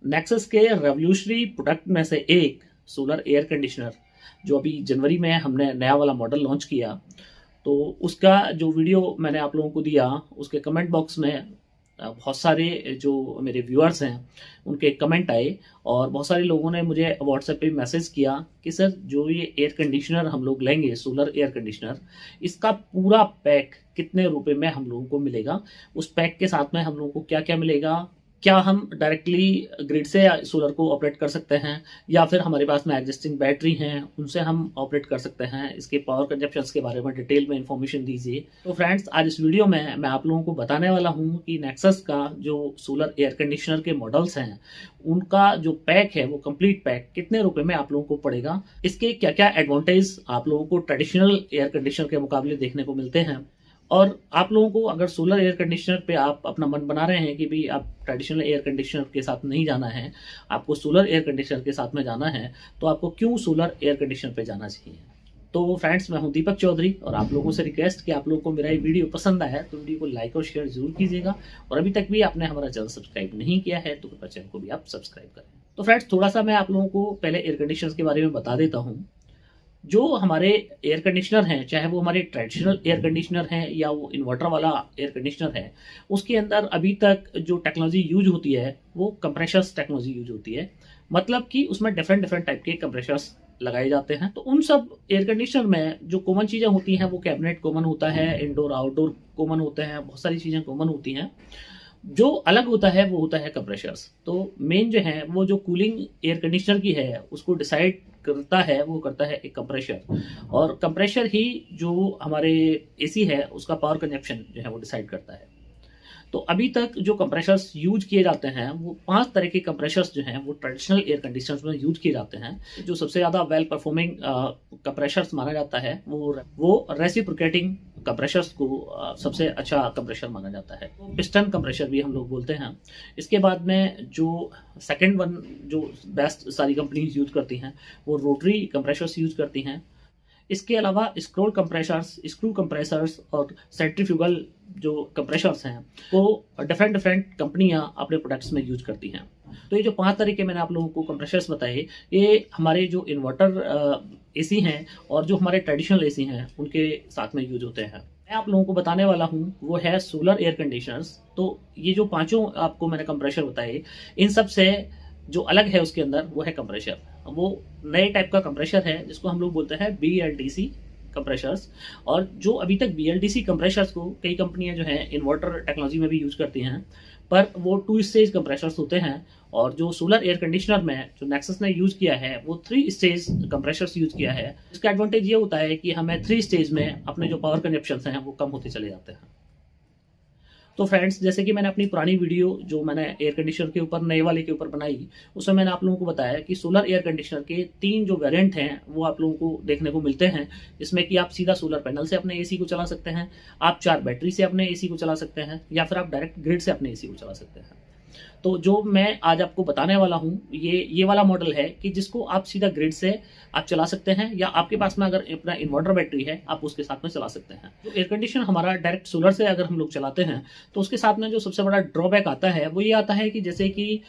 Nexus के revolutionary product में से एक सोलर एयर कंडीशनर जो अभी जनवरी में हमने नया वाला मॉडल लॉन्च किया, तो उसका जो वीडियो मैंने आप लोगों को दिया, उसके कमेंट बॉक्स में बहुत सारे जो मेरे व्यूअर्स हैं उनके कमेंट आए और बहुत सारे लोगों ने मुझे व्हाट्सएप पे मैसेज किया कि सर जो ये एयर कंडीशनर हम लोग लेंगे, सोलर एयर कंडीशनर, इसका पूरा पैक कितने रुपए में हम लोगों को मिलेगा, उस पैक के साथ में हम लोगों को क्या क्या मिलेगा, क्या हम डायरेक्टली ग्रिड से सोलर को ऑपरेट कर सकते हैं या फिर हमारे पास में एग्जिस्टिंग बैटरी हैं उनसे हम ऑपरेट कर सकते हैं, इसके पावर कंजप्शंस के बारे में डिटेल में इंफॉर्मेशन दीजिए। तो फ्रेंड्स, आज इस वीडियो में मैं आप लोगों को बताने वाला हूं कि नेक्सस का जो सोलर एयर कंडीशनर के मॉडल्स हैं उनका जो पैक है वो कंप्लीट पैक कितने रुपए में आप लोगों को पड़ेगा, इसके क्या क्या एडवांटेज आप लोगों को ट्रेडिशनल एयर कंडीशनर के मुकाबले देखने को मिलते हैं। और आप लोगों को अगर सोलर एयर कंडीशनर पे आप अपना मन बना रहे हैं कि भाई आप ट्रेडिशनल एयर कंडीशनर के साथ नहीं जाना है, आपको सोलर एयर कंडीशनर के साथ में जाना है, तो आपको क्यों सोलर एयर कंडीशनर पे जाना चाहिए। तो फ्रेंड्स, मैं हूं दीपक चौधरी और आप लोगों से रिक्वेस्ट कि आप लोगों को मेरा ये वीडियो पसंद आया है तो वीडियो को लाइक और शेयर जरूर कीजिएगा और अभी तक भी आपने हमारा चैनल सब्सक्राइब नहीं किया है तो कृपया चैनल को भी आप सब्सक्राइब करें। तो फ्रेंड्स, थोड़ा सा मैं आप लोगों को पहले एयर कंडीशनर के बारे में बता देता हूँ। जो हमारे एयर कंडीशनर हैं, चाहे वो हमारे ट्रेडिशनल एयर कंडीशनर हैं या वो इन्वर्टर वाला एयर कंडीशनर है, उसके अंदर अभी तक जो टेक्नोलॉजी यूज होती है वो कंप्रेशर्स टेक्नोलॉजी यूज होती है। मतलब कि उसमें डिफरेंट डिफरेंट टाइप के कंप्रेशर्स लगाए जाते हैं। तो उन सब एयर कंडीशनर में जो कॉमन चीज़ें होती हैं वो कैबिनेट कॉमन होता है, इंडोर आउटडोर कॉमन होते हैं, बहुत सारी चीज़ें कॉमन होती हैं। जो अलग होता है वो होता है कंप्रेशर्स। तो मेन जो है वो जो कूलिंग एयर कंडीशनर की है उसको डिसाइड करता है, वो करता है एक कंप्रेशर, और कंप्रेशर ही जो हमारे एसी है उसका पावर कंजप्शन जो है वो डिसाइड करता है। तो अभी तक जो कंप्रेशर्स यूज किए जाते हैं वो 5 तरह के कंप्रेशर्स जो हैं वो ट्रेडिशनल एयर कंडीशनर्स में यूज किए जाते हैं। जो सबसे ज़्यादा वेल परफॉर्मिंग कंप्रेशर्स माना जाता है वो रेसिप्रोकेटिंग कंप्रेशर्स को सबसे अच्छा कंप्रेशर माना जाता है। पिस्टन कंप्रेशर भी हम लोग बोलते हैं। इसके बाद में जो सेकेंड वन जो बेस्ट सारी कंपनीज यूज करती हैं वो रोटरी कंप्रेशर्स यूज करती हैं। इसके अलावा स्क्रू कंप्रेसर्स और सेंट्रीफ्यूगल जो कंप्रेशर्स हैं वो डिफरेंट डिफरेंट कंपनियां अपने प्रोडक्ट्स में यूज करती हैं। तो ये जो 5 तरीके मैंने आप लोगों को कंप्रेशर्स बताए, ये हमारे जो इन्वर्टर एसी हैं और जो हमारे ट्रेडिशनल एसी हैं उनके साथ में यूज होते हैं। मैं आप लोगों को बताने वाला हूँ वो है सोलर एयर कंडीशनर्स। तो ये जो 5 आपको मैंने कंप्रेशर बताए, इन सब से जो अलग है उसके अंदर वो है कंप्रेशर। वो नए टाइप का कंप्रेशर है जिसको हम लोग बोलते हैं BLDC कंप्रेशर्स। और जो अभी तक BLDC कंप्रेशर्स को कई कंपनियां जो हैं इन्वर्टर टेक्नोलॉजी में भी यूज करती हैं, पर वो 2 स्टेज कंप्रेशर्स होते हैं। और जो सोलर एयर कंडीशनर में जो नेक्सस ने यूज किया है वो 3 स्टेज कंप्रेशर्स यूज किया है। इसका एडवांटेज ये होता है कि हमें 3 स्टेज में अपने जो पावर कंजप्शन हैं वो कम होते चले जाते हैं। तो फ्रेंड्स, जैसे कि मैंने अपनी पुरानी वीडियो जो मैंने एयर कंडीशनर के ऊपर नए वाले के ऊपर बनाई, उसमें मैंने आप लोगों को बताया कि सोलर एयर कंडीशनर के 3 जो वेरिएंट हैं वो आप लोगों को देखने को मिलते हैं। इसमें कि आप सीधा सोलर पैनल से अपने एसी को चला सकते हैं, आप 4 बैटरी से अपने एसी को चला सकते हैं, या फिर आप डायरेक्ट ग्रिड से अपने एसी को चला सकते हैं। तो जो मैं आज आपको बताने वाला हूँ ये वाला मॉडल है कि जिसको आप सीधा ग्रिड से आप चला सकते हैं, या आपके पास में अगर अपना इन्वर्टर बैटरी है आप उसके साथ में चला सकते हैं। तो एयर कंडीशनर हमारा डायरेक्ट सोलर से अगर हम लोग चलाते हैं तो उसके साथ में जो सबसे बड़ा ड्रॉबैक आता है वो ये आता है कि जैसे कि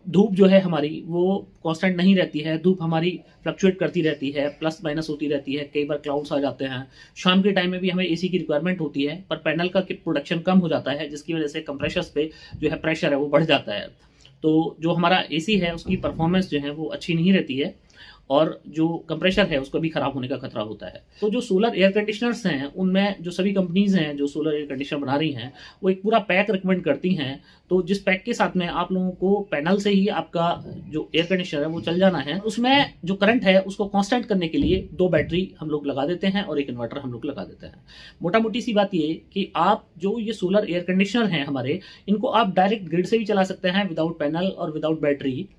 धूप जो है हमारी वो कांस्टेंट नहीं रहती है, धूप हमारी फ्लक्चुएट करती रहती है, प्लस माइनस होती रहती है, कई बार क्लाउड्स आ जाते हैं। शाम के टाइम में भी हमें एसी की रिक्वायरमेंट होती है, पर पैनल का प्रोडक्शन कम हो जाता है जिसकी वजह से कंप्रेशर्स पे जो है प्रेशर है वो बढ़ जाता है। तो जो हमारा एसी है उसकी परफॉर्मेंस जो है वो अच्छी नहीं रहती है और जो कंप्रेशर है उसको भी खराब होने का खतरा होता है। तो जो सोलर एयर कंडीशनर्स हैं उनमें जो सभी कंपनीज हैं जो सोलर एयर कंडीशनर बना रही हैं वो एक पूरा पैक रिकमेंड करती हैं। तो जिस पैक के साथ में आप लोगों को पैनल से ही आपका जो एयर कंडीशनर है वो चल जाना है, उसमें जो करंट है उसको कांस्टेंट करने के लिए 2 बैटरी हम लोग लगा देते हैं और एक इन्वर्टर हम लोग लगा देते हैं। मोटा मोटी सी बात ये कि आप जो ये सोलर एयर कंडीशनर हैं हमारे, इनको आप डायरेक्ट ग्रिड से भी चला सकते हैं विदाउट पैनल और विदाउट बैटरी।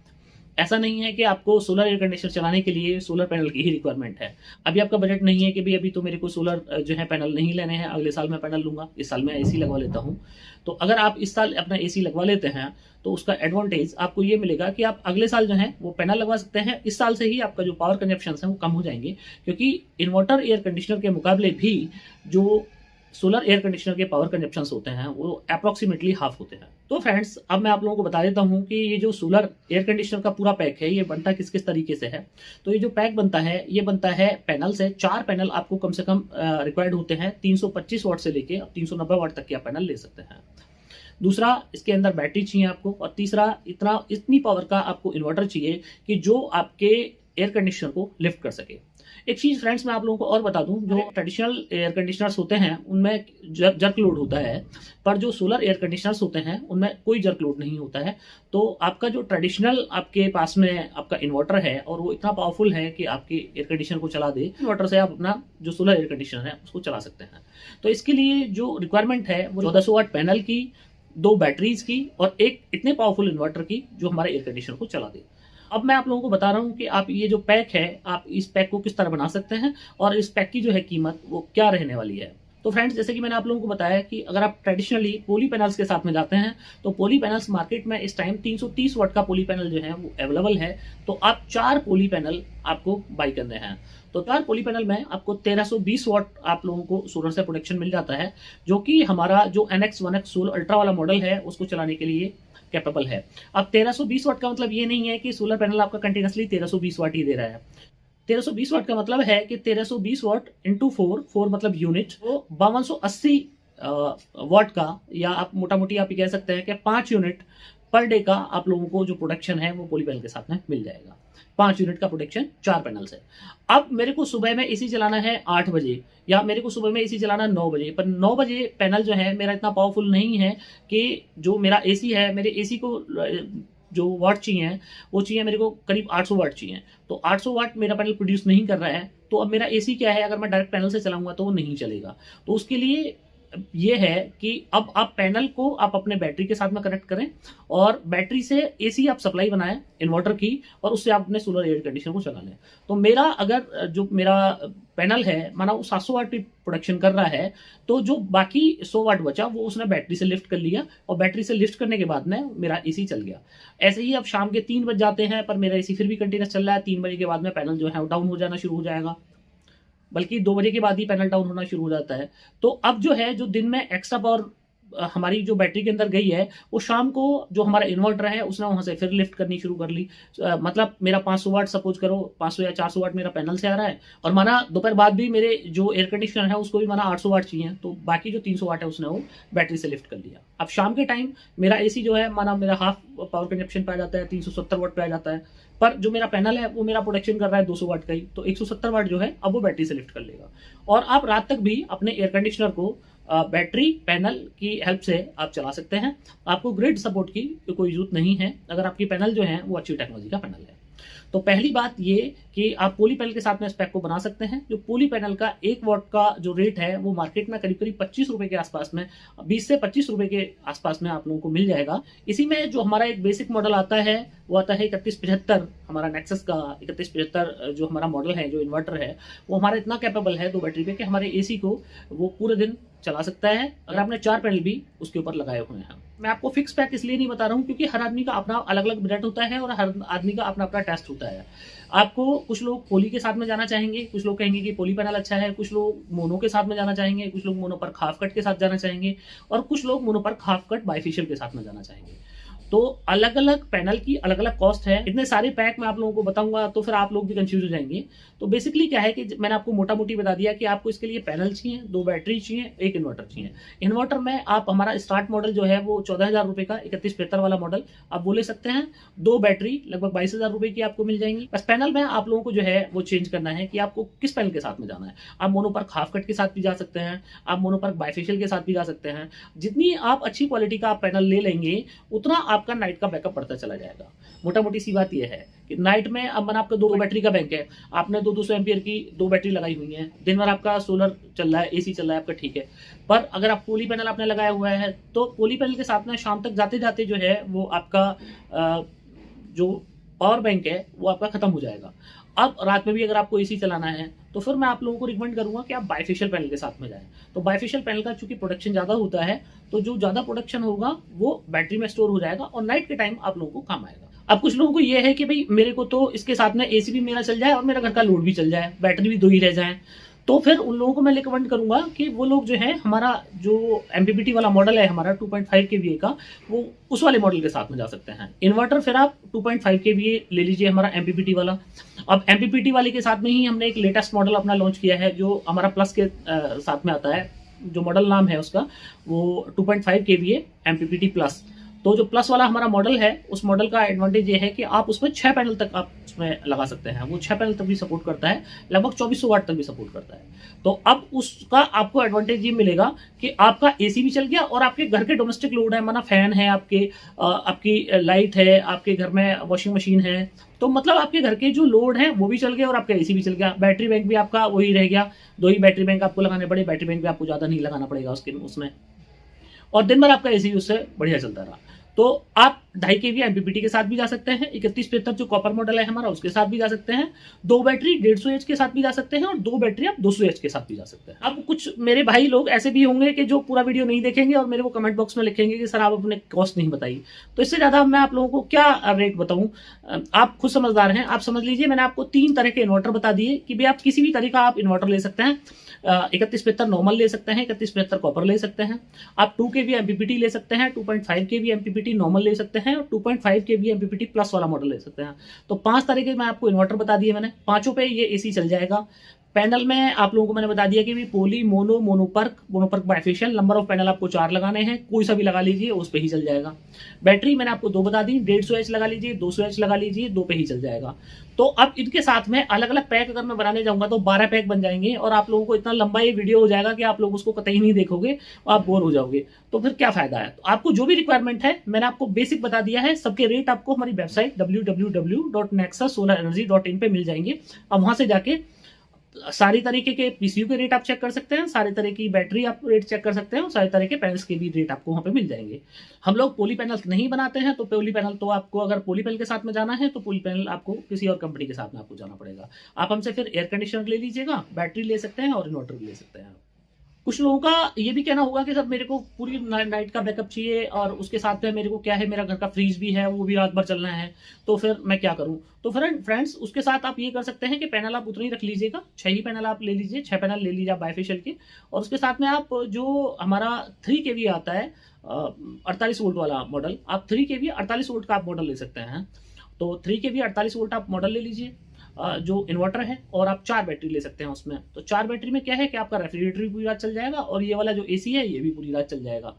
ऐसा नहीं है कि आपको सोलर एयर कंडीशनर चलाने के लिए सोलर पैनल की ही रिक्वायरमेंट है। अभी आपका बजट नहीं है कि भाई अभी तो मेरे को सोलर जो है पैनल नहीं लेने हैं, अगले साल मैं पैनल लूंगा, इस साल मैं एसी लगवा लेता हूं। तो अगर आप इस साल अपना एसी लगवा लेते हैं तो उसका एडवांटेज आपको ये मिलेगा कि आप अगले साल जो है वो पैनल लगवा सकते हैं। इस साल से ही आपका जो पावर कंजप्शन है वो कम हो जाएंगे, क्योंकि इन्वर्टर एयर कंडीशनर के मुकाबले भी जो सोलर एयर कंडीशनर के पावर कंजप्शन होते हैं वो अप्रोक्सीमेटली हाफ होते हैं। तो फ्रेंड्स, अब मैं आप लोगों को बता देता हूं कि ये जो सोलर एयर कंडीशनर का पूरा पैक है ये बनता किस किस तरीके से है। तो ये जो पैक बनता है ये बनता है पैनल से। 4 पैनल आपको कम से कम रिक्वायर्ड होते हैं। 325 वाट से लेके 390 वाट तक के आप पैनल ले सकते हैं। दूसरा, इसके अंदर बैटरी चाहिए आपको। और तीसरा, इतनी पावर का आपको इन्वर्टर चाहिए कि जो आपके एयर कंडीशनर को लिफ्ट कर सके। एक चीज फ्रेंड्स मैं आप लोगों को और बता दूं, जो ट्रेडिशनल एयर कंडीशनर्स होते हैं उनमें जर्क लोड होता है, पर जो सोलर एयर कंडीशनर्स होते हैं उनमें कोई जर्क लोड नहीं होता है। तो आपका जो ट्रेडिशनल आपके पास में आपका इन्वर्टर है और वो इतना पावरफुल है कि आपके एयर कंडीशनर को चला दे, इन्वर्टर से आप अपना जो सोलर एयर कंडीशनर है उसको चला सकते हैं। तो इसके लिए जो रिक्वायरमेंट है वो 1400 वाट पैनल की, 2 बैटरीज की और एक इतने पावरफुल इन्वर्टर की जो हमारे एयर कंडीशनर को चला दे। अब मैं आप लोगों को बता रहा हूं कि आप ये जो पैक है आप इस पैक को किस तरह बना सकते हैं और इस पैक की जो है कीमत वो क्या रहने वाली है। तो फ्रेंड्स, जैसे कि मैंने आप लोगों को बताया कि अगर आप ट्रेडिशनली पोली पैनल्स के साथ में जाते हैं तो पोली पैनल्स मार्केट में इस टाइम 330 वाट का पोली पैनल जो है वो अवेलेबल है। तो आप 4 पोली पैनल आपको बाई करने हैं। तो 4 पोली पैनल में आपको 1320 वाट आप लोगों को सोलर से प्रोडक्शन मिल जाता है, जो कि हमारा जो NX 1X सोलर अल्ट्रा वाला मॉडल है उसको चलाने के लिए कैपेबल है। अब 1320 वाट का मतलब ये नहीं है कि सोलर पैनल आपका कंटिन्यूसली 1320 वाट ही दे रहा है। 1320 वाट का मतलब है कि 1320 वाट इंटू 4 मतलब यूनिट, वो 5280 वाट का, या आप मोटा मोटी आप ये कह सकते हैं कि 5 यूनिट पर डे का आप लोगों को जो प्रोडक्शन है वो पोली पैनल के साथ में मिल जाएगा। 5 यूनिट का प्रोडक्शन 4 पैनल से। अब मेरे को सुबह में एसी चलाना है 8 बजे या मेरे को सुबह में एसी चलाना है 9 बजे, पर 9 बजे पैनल जो है मेरा इतना पावरफुल नहीं है कि जो मेरा एसी है, मेरे एसी को जो वाट चाहिए वो चाहिए मेरे को करीब 800 वाट चाहिए। तो 800 वाट मेरा पैनल प्रोड्यूस नहीं कर रहा है। तो अब मेरा एसी क्या है, अगर मैं डायरेक्ट पैनल से चलाऊंगा तो वो नहीं चलेगा। तो उसके लिए ये है कि अब आप पैनल को आप अपने बैटरी के साथ में कनेक्ट करें और बैटरी से एसी आप सप्लाई बनाएं इन्वर्टर की, और उससे आप अपने सोलर एयर कंडीशनर को चला लें। तो मेरा अगर जो मेरा पैनल है माना वो 700 वाट प्रोडक्शन कर रहा है, तो जो बाकी 100 वाट बचा वो उसने बैटरी से लिफ्ट कर लिया और बैटरी से लिफ्ट करने के बाद में मेरा एसी चल गया। ऐसे ही अब शाम के 3 बज जाते हैं पर मेरा एसी फिर भी कंटिन्यूस चल रहा है। 3 बजे के बाद में पैनल जो है डाउन हो जाना शुरू हो जाएगा, बल्कि 2 बजे के बाद ही पैनल डाउन होना शुरू हो जाता है। तो अब जो है जो दिन में एक्स्ट्रा पावर हमारी जो बैटरी के अंदर गई है वो शाम को जो हमारा इन्वर्टर है उसने वहां से फिर लिफ्ट करनी शुरू कर ली। मतलब मेरा 500 वाट सपोज करो 500 या 400 वाट मेरा पैनल से आ रहा है, और माना दोपहर बाद भी मेरे जो एयर कंडीशनर है उसको भी माना 800 वाट चाहिए, तो बाकी जो 300 वाट है उसने वो बैटरी से लिफ्ट कर लिया। अब शाम के टाइम मेरा एसी जो है माना मेरा हाफ पावर कंजप्शन पे आ जाता है, 370 वाट पे आ जाता है, पर जो मेरा पैनल है वो मेरा प्रोडक्शन कर रहा है 200 वाट का ही, तो 170 वाट जो है अब वो बैटरी से लिफ्ट कर लेगा। और आप रात तक भी अपने एयर कंडीशनर को बैटरी पैनल की हेल्प से आप चला सकते हैं। आपको ग्रिड सपोर्ट की कोई जरूरत नहीं है अगर आपकी पैनल जो है वो अच्छी टेक्नोलॉजी का पैनल है। तो पहली बात ये कि आप पोली पैनल के साथ में स्पेक को बना सकते हैं। जो पोली पैनल का 1 वाट का जो रेट है वो मार्केट में करीब करीब 25 रुपए के आसपास में, 20 से 25 रुपए के आसपास में आप लोगों को मिल जाएगा। इसी में जो हमारा एक बेसिक मॉडल आता है वो आता है 3175, हमारा नेक्सस का 3175 जो हमारा मॉडल है, जो इन्वर्टर है वो हमारा इतना कैपेबल है 2 बैटरी पे कि हमारे एसी को वो पूरे दिन चला सकता है अगर आपने 4 पैनल भी उसके ऊपर लगाए हुए हैं। मैं आपको फिक्स पैक इसलिए नहीं बता रहा हूं क्योंकि हर आदमी का अपना अलग अलग बजट होता है और हर आदमी का अपना अपना टेस्ट होता है। आपको कुछ लोग पोली के साथ में जाना चाहेंगे, कुछ लोग कहेंगे कि पोली पैनल अच्छा है, कुछ लोग मोनो के साथ में जाना चाहेंगे, कुछ लोग मोनो पर खाफ कट के साथ जाना चाहेंगे और कुछ लोग मोनो पर खाफ कट बाइफेशियल के साथ में जाना चाहेंगे। तो अलग अलग पैनल की अलग अलग कॉस्ट है। इतने सारे पैक मैं आप लोगों को बताऊंगा तो फिर आप लोग भी कंफ्यूज हो जाएंगे। तो बेसिकली क्या है कि मैंने आपको मोटा मोटी बता दिया कि आपको इसके लिए पैनल चाहिए, 2 बैटरी चाहिए, 1 इन्वर्टर चाहिए। इन्वर्टर में आप हमारा स्टार्ट मॉडल जो है वो 14,000 रुपए का 3175 वाला मॉडल आप वो ले सकते हैं। 2 बैटरी लगभग 22,000 रुपए की आपको मिल जाएंगी। बस पैनल में आप लोगों को जो है वो चेंज करना है कि आपको किस पैनल के साथ में जाना है। आप मोनो पर खाफ कट के साथ भी जा सकते हैं, आप मोनो पर बाइफेशियल के साथ भी जा सकते हैं। जितनी आप अच्छी क्वालिटी का आप पैनल ले लेंगे उतना आपका नाइट का बैकअप बढ़ता चला जाएगा। मोटा मोटी सी बात यह है कि नाइट में अब मैंने आपका 2 बैटरी का बैंक है, आपने 200 एम्पियर की 2 बैटरी लगाई हुई है, दिन भर आपका सोलर चल रहा है, एसी चल रहा है आपका, ठीक है। पर अगर आप पोली पैनल आपने लगाया हुआ है तो पोली पैनल के साथ में शाम तक जाते जाते जो है वो आपका जो पावर बैंक है वो आपका खत्म हो जाएगा। अब रात में भी अगर आपको एसी चलाना है तो फिर मैं आप लोगों को रिकमेंड करूंगा कि आप बाइफेशियल पैनल के साथ में जाएं। तो बाइफेशियल पैनल का चूंकि प्रोडक्शन ज्यादा होता है तो जो ज्यादा प्रोडक्शन होगा वो बैटरी में स्टोर हो जाएगा और नाइट के टाइम आप लोगों को काम आएगा। अब कुछ लोगों को ये है कि भाई मेरे को तो इसके साथ में एसी भी मेरा चल जाए और मेरा घर का लोड भी चल जाए, बैटरी भी 2 ही रह जाए। तो फिर उन लोगों को मैं रिकमेंड करूंगा कि वो लोग जो है हमारा जो MPPT वाला मॉडल है हमारा 2.5 kVA का, वो उस वाले मॉडल के साथ में जा सकते हैं। इन्वर्टर फिर आप 2.5 kVA ले लीजिए हमारा MPPT वाला। अब MPPT वाले के साथ में ही हमने एक लेटेस्ट मॉडल अपना लॉन्च किया है जो हमारा प्लस के साथ में आता है, जो मॉडल नाम है उसका वो 2.5 kVA MPPT प्लस। तो जो प्लस वाला हमारा मॉडल है उस मॉडल का एडवांटेज ये है कि आप उसमें 6 पैनल तक आप उसमें लगा सकते हैं, वो 6 पैनल तक भी सपोर्ट करता है, लगभग 2400 वाट तक भी सपोर्ट करता है। तो अब उसका आपको एडवांटेज ये मिलेगा कि आपका एसी भी चल गया और आपके घर के डोमेस्टिक लोड है, माना फैन है आपकी लाइट है, आपके घर में वॉशिंग मशीन है, तो मतलब आपके घर के जो लोड है वो भी चल गया और आपका एसी भी चल गया। बैटरी बैंक भी आपका वही रह गया, 2 ही बैटरी बैंक आपको लगाने पड़े, बैटरी बैंक भी आपको ज़्यादा नहीं लगाना पड़ेगा उसमें, और दिन भर आपका एसी उससे बढ़िया चलता रहा। तो आप 2.5 kVA MPPT के साथ भी जा सकते हैं, 3175 जो कॉपर मॉडल है हमारा उसके साथ भी जा सकते हैं, 2 बैटरी 150H के साथ भी जा सकते हैं और 2 बैटरी आप 200H के साथ भी जा सकते हैं। अब कुछ मेरे भाई लोग ऐसे भी होंगे कि जो पूरा वीडियो नहीं देखेंगे और मेरे को कमेंट बॉक्स में लिखेंगे कि सर आप अपने कॉस्ट नहीं बताई। तो इससे ज्यादा मैं आप लोगों को क्या रेट बताऊं, आप खुद समझदार हैं, आप समझ लीजिए। मैंने आपको 3 तरह के इन्वर्टर बता दिए कि भाई आप किसी भी तरह का आप इन्वर्टर ले सकते हैं। 3175 नॉर्मल ले सकते हैं, 3175 कॉपर ले सकते हैं, आप 2 kVA MPPT ले सकते हैं, 2.5 kVA MPPT नॉर्मल ले सकते हैं और 2.5 kVA MPPT प्लस वाला मॉडल ले सकते हैं। तो 5 तरह के मैं आपको इन्वर्टर बता दिए मैंने, पांचों पे ये एसी चल जाएगा। पैनल में आप लोगों को मैंने बता दिया कि भी poly, mono perc bifacial, number of panel आपको 4 लगाने हैं, कोई सा भी लगा लीजिए उस पे ही चल जाएगा। बैटरी मैंने आपको 2 बता दी, 150H लगा लीजिए, 200H लगा लीजिए, 2 पे ही चल जाएगा। तो अब इनके साथ में अलग अलग पैक अगर मैं बनाने जाऊंगा तो 12 पैक बन जाएंगे और आप लोगों को इतना लंबा ये वीडियो हो जाएगा कि आप लोग उसको कतई नहीं देखोगे, आप बोर हो जाओगे। तो फिर क्या फायदा है। तो आपको जो भी रिक्वायरमेंट है मैंने आपको बेसिक बता दिया है, सबके रेट आपको हमारी वेबसाइट www.nexussolaraenergy.in पे मिल जाएंगे। अब वहां से जाके सारी तरीके के पीसीयू के रेट आप चेक कर सकते हैं, सारे तरह की बैटरी आप रेट चेक कर सकते हैं और सारे तरह के पैनल्स के भी रेट आपको वहां पे मिल जाएंगे। हम लोग पोली पैनल नहीं बनाते हैं, तो पोली पैनल तो आपको अगर पोली पैनल के साथ में जाना है तो पोली पैनल आपको किसी और कंपनी के साथ में आपको जाना पड़ेगा। आप हमसे फिर एयर कंडीशनर ले लीजिएगा, बैटरी ले सकते हैं और इन्वर्टर भी ले सकते हैं। कुछ लोगों का ये भी कहना होगा कि सर मेरे को पूरी नाइट का बैकअप चाहिए और उसके साथ में मेरे को क्या है, मेरा घर का फ्रीज भी है वो भी रात भर चलना है, तो फिर मैं क्या करूं। तो फ्रेंड्स उसके साथ आप ये कर सकते हैं कि पैनल आप उतना ही रख लीजिएगा, 6 ही पैनल आप ले लीजिए, 6 पैनल ले लीजिए आप बाइफेशियल के। और उसके साथ में आप जो हमारा 3 kVA आता है 48 वोल्ट वाला मॉडल, आप 3 kVA 48 वोल्ट का आप मॉडल ले सकते हैं। तो 3 kVA 48 वोल्ट आप मॉडल ले लीजिए जो इन्वर्टर है, और आप 4 बैटरी ले सकते हैं उसमें। तो 4 बैटरी में क्या है कि आपका रेफ्रिजरेटर भी पूरी रात चल जाएगा और ये वाला जो एसी है ये भी पूरी रात चल जाएगा।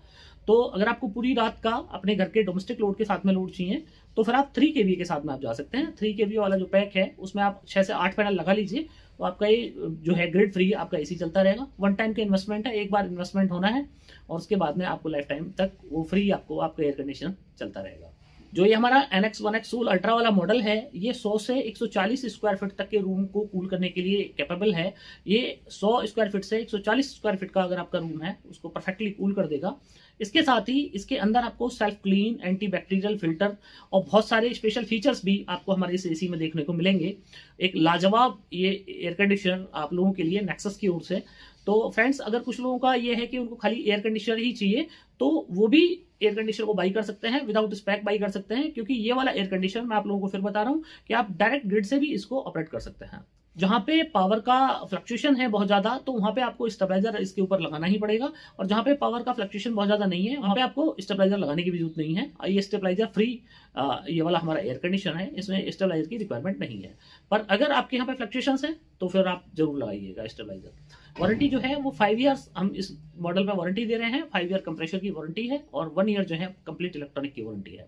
तो अगर आपको पूरी रात का अपने घर के डोमेस्टिक लोड के साथ में लोड चाहिए तो फिर आप 3 kVA के साथ में आप जा सकते हैं। 3 kVA वाला जो पैक है उसमें आप 6 से 8 पैनल लगा लीजिए, तो आपका ये जो है ग्रिड फ्री आपका एसी चलता रहेगा। 1 टाइम का इन्वेस्टमेंट है, एक बार इन्वेस्टमेंट होना है और उसके बाद में आपको लाइफ टाइम तक वो फ्री आपको आपका एयर कंडीशनर चलता रहेगा। जो ये हमारा NX 1X सोल अल्ट्रा वाला मॉडल है ये 100 से 140 स्क्वायर फीट तक के रूम को कूल करने के लिए कैपेबल है। ये 100 स्क्वायर फीट से 140 स्क्वायर फीट का अगर आपका रूम है उसको परफेक्टली कूल कर देगा। इसके साथ ही इसके अंदर आपको self clean, anti bacterial filter और बहुत सारे स्पेशल फीचर्स भी आपको हमारे इस एसी में देखने को मिलेंगे। एक लाजवाब ये एयर कंडीशनर आप लोगों के लिए नेक्सस की ओर से। तो फ्रेंड्स अगर कुछ लोगों का ये है कि उनको खाली एयर कंडीशनर ही चाहिए तो वो भी एयर कंडीशनर को बाई कर सकते हैं, विदाउट स्पेक बाई कर सकते हैं, क्योंकि ये वाला एयर कंडीशनर मैं आप लोगों को फिर बता रहा हूं कि आप डायरेक्ट ग्रिड से भी इसको ऑपरेट कर सकते हैं। जहां पे पावर का फ्लक्चुएशन है बहुत ज्यादा तो वहां पे आपको स्टेबलाइजर इसके ऊपर लगाना ही पड़ेगा, और जहां पे पावर का फ्लक्चुएशन बहुत ज्यादा नहीं है वहां पे आपको स्टेबलाइजर लगाने की भी जरूरत नहीं है। ये स्टेबलाइजर फ्री ये वाला हमारा एयर कंडीशनर है, इसमें स्टेबलाइजर की रिक्वायरमेंट नहीं है। पर अगर आपके यहाँ पे फ्लक्चुएशन है तो फिर आप जरूर लगाइएगा स्टेबलाइजर। वारंटी जो है वो 5 ईयर्स हम इस मॉडल में वारंटी दे रहे हैं, 5 ईयर कंप्रेसर की वारंटी है और 1 ईयर जो है कंप्लीट इलेक्ट्रॉनिक की वारंटी है।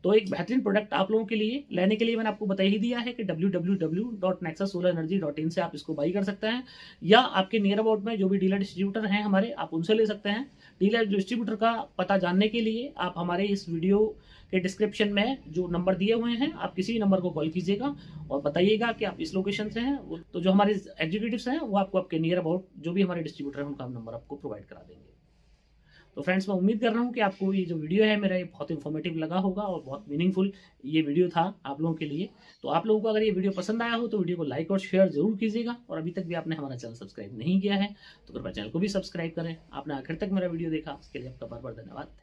तो एक बेहतरीन प्रोडक्ट आप लोगों के लिए लेने के लिए मैंने आपको बता ही दिया है कि www.nexussolaraenergy.in से आप इसको बाई कर सकते हैं, या आपके नियर अबाउट में जो भी डीलर डिस्ट्रीब्यूटर हैं हमारे आप उनसे ले सकते हैं। डीलर डिस्ट्रीब्यूटर का पता जानने के लिए आप हमारे इस वीडियो के डिस्क्रिप्शन में जो नंबर दिए हुए हैं आप किसी नंबर को कॉल कीजिएगा और बताइएगा कि आप इस लोकेशन से हैं, तो जो हमारे एग्जीक्यूटिव्स हैं वो आपको आपके नियर अबाउट जो भी हमारे डिस्ट्रीब्यूटर हैं उनका नंबर आपको प्रोवाइड करा देंगे। तो फ्रेंड्स मैं उम्मीद कर रहा हूँ कि आपको ये जो वीडियो है मेरा ये बहुत इन्फॉर्मेटिव लगा होगा और बहुत मीनिंगफुल ये वीडियो था आप लोगों के लिए। तो आप लोगों को अगर ये वीडियो पसंद आया हो तो वीडियो को लाइक और शेयर जरूर कीजिएगा, और अभी तक भी आपने हमारा चैनल सब्सक्राइब नहीं किया है तो कृपया चैनल को भी सब्सक्राइब करें। आपने आखिर तक मेरा वीडियो देखा उसके लिए आपका बार बार धन्यवाद।